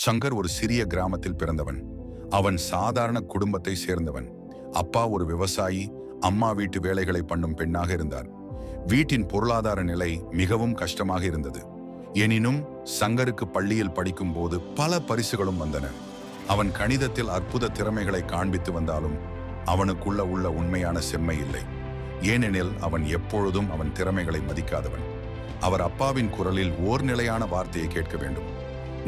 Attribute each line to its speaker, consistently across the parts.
Speaker 1: சங்கர் ஒரு சிறிய கிராமத்தில் பிறந்தவன். அவன் சாதாரண குடும்பத்தை சேர்ந்தவன். அப்பா ஒரு விவசாயி, அம்மா வீட்டு வேலைகளை பண்ணும் பெண்ணாக இருந்தார். வீட்டின் பொருளாதார நிலை மிகவும் கஷ்டமாக இருந்தது. எனினும் சங்கருக்கு பள்ளியில் படிக்கும் போது பல பரிசுகளும் வந்தன. அவன் கணிதத்தில் அற்புத திறமைகளை காண்பித்து வந்தாலும் அவனுக்குள்ள உள்ள உண்மையான செம்மை இல்லை. ஏனெனில் அவன் எப்பொழுதும் அவன் திறமைகளை மதிக்காதவன். அவர் அப்பாவின் குரலில் ஓர் நிலையான வார்த்தையை கேட்க வேண்டும்.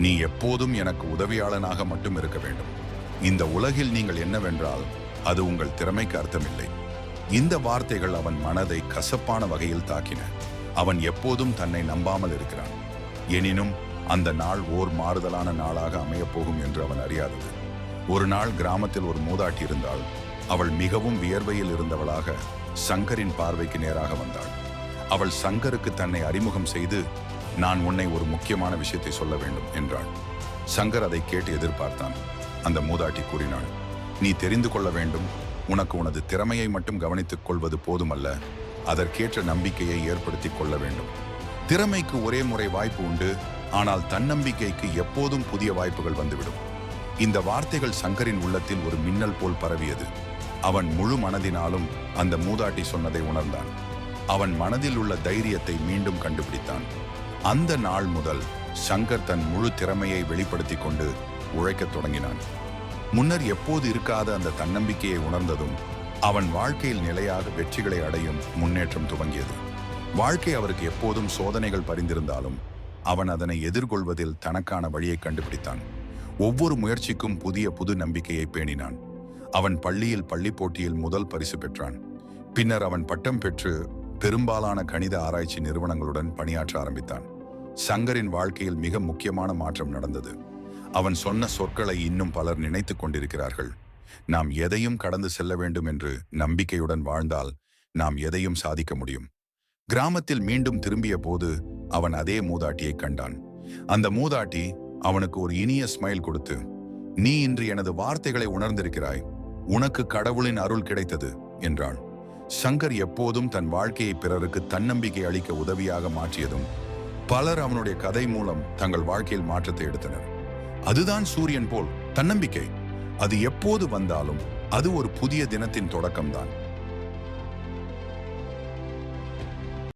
Speaker 1: நீ எப்போதும் எனக்கு உதவியாளனாக மட்டும் இருக்க வேண்டும். இந்த உலகில் நீங்கள் என்னவென்றால் அது உங்கள் திறமைக்கு அர்த்தமில்லை. இந்த வார்த்தைகள் அவன் மனதை கசப்பான வகையில் தாக்கின. அவன் எப்போதும் தன்னை நம்பாமல் இருக்கிறான். எனினும் அந்த நாள் ஓர் மாறுதலான நாளாக அமையப் போகும் என்று அவன் அறியாதது. ஒரு நாள் கிராமத்தில் ஒரு மூதாட்டி இருந்தாள். அவள் மிகவும் வியர்வையில் இருந்தவளாக சங்கரின் பார்வைக்கு நேராக வந்தாள். அவள் சங்கருக்கு தன்னை அறிமுகம் செய்து, நான் உன்னை ஒரு முக்கியமான விஷயத்தை சொல்ல வேண்டும் என்றாள். சங்கர் அதை கேட்டு எதிர்பார்த்தான். அந்த மூதாட்டி கூறினாள், நீ தெரிந்து கொள்ள வேண்டும். உனக்கு உனது திறமையை மட்டும் கவனித்துக் கொள்வது போதுமல்ல, அதற்கேற்ற நம்பிக்கையை ஏற்படுத்திக் கொள்ள வேண்டும். திறமைக்கு ஒரே முறை வாய்ப்பு உண்டு, ஆனால் தன்னம்பிக்கைக்கு எப்போதும் புதிய வாய்ப்புகள் வந்துவிடும். இந்த வார்த்தைகள் சங்கரின் உள்ளத்தில் ஒரு மின்னல் போல் பரவியது. அவன் முழு மனதினாலும் அந்த மூதாட்டி சொன்னதை உணர்ந்தான். அவன் மனதில் உள்ள தைரியத்தை மீண்டும் கண்டுபிடித்தான். அந்த நாள் முதல் சங்கர் தன் முழு திறமையை வெளிப்படுத்தி கொண்டு உழைக்கத் தொடங்கினான். முன்னர் எப்போது இருக்காத அந்த தன்னம்பிக்கையை உணர்ந்ததும் அவன் வாழ்க்கையில் நிலையாக வெற்றிகளை அடையும் முன்னேற்றம் துவங்கியது. வாழ்க்கை அவருக்கு எப்போதும் சோதனைகள் பரிந்திருந்தாலும் அவன் அதனை எதிர்கொள்வதில் தனக்கான வழியை கண்டுபிடித்தான். ஒவ்வொரு முயற்சிக்கும் புது நம்பிக்கையை பேணினான். அவன் பள்ளியில் பள்ளி போட்டியில் முதல் பரிசு பெற்றான். பின்னர் அவன் பட்டம் பெற்று பெரும்பாலான கணித ஆராய்ச்சி நிறுவனங்களுடன் பணியாற்ற ஆரம்பித்தான். சங்கரின் வாழ்க்கையில் மிக முக்கியமான மாற்றம் நடந்தது. அவன் சொன்ன சொற்களை இன்னும் பலர் நினைத்துக் கொண்டிருக்கிறார்கள். நாம் எதையும் கடந்து செல்ல வேண்டும் என்று நம்பிக்கையுடன் வாழ்ந்தால் நாம் எதையும் சாதிக்க முடியும். கிராமத்தில் மீண்டும் திரும்பிய போது அவன் அதே மூதாட்டியை கண்டான். அந்த மூதாட்டி அவனுக்கு ஒரு இனிய ஸ்மைல் கொடுத்து, நீ இன்று எனது வார்த்தைகளை உணர்ந்திருக்கிறாய், உனக்கு கடவுளின் அருள் கிடைத்தது என்றாள். சங்கர் எப்போதும் தன் வாழ்க்கையை பிறருக்கு தன்னம்பிக்கை அளிக்க உதவியாக மாற்றியதும் பலர் அவனுடைய கதை மூலம் தங்கள் வாழ்க்கையில் மாற்றத்தை எடுத்தனர். அதுதான் சூரியன் போல் தன்னம்பிக்கை. அது எப்போது வந்தாலும் அது ஒரு புதிய தினத்தின் தொடக்கம்தான்.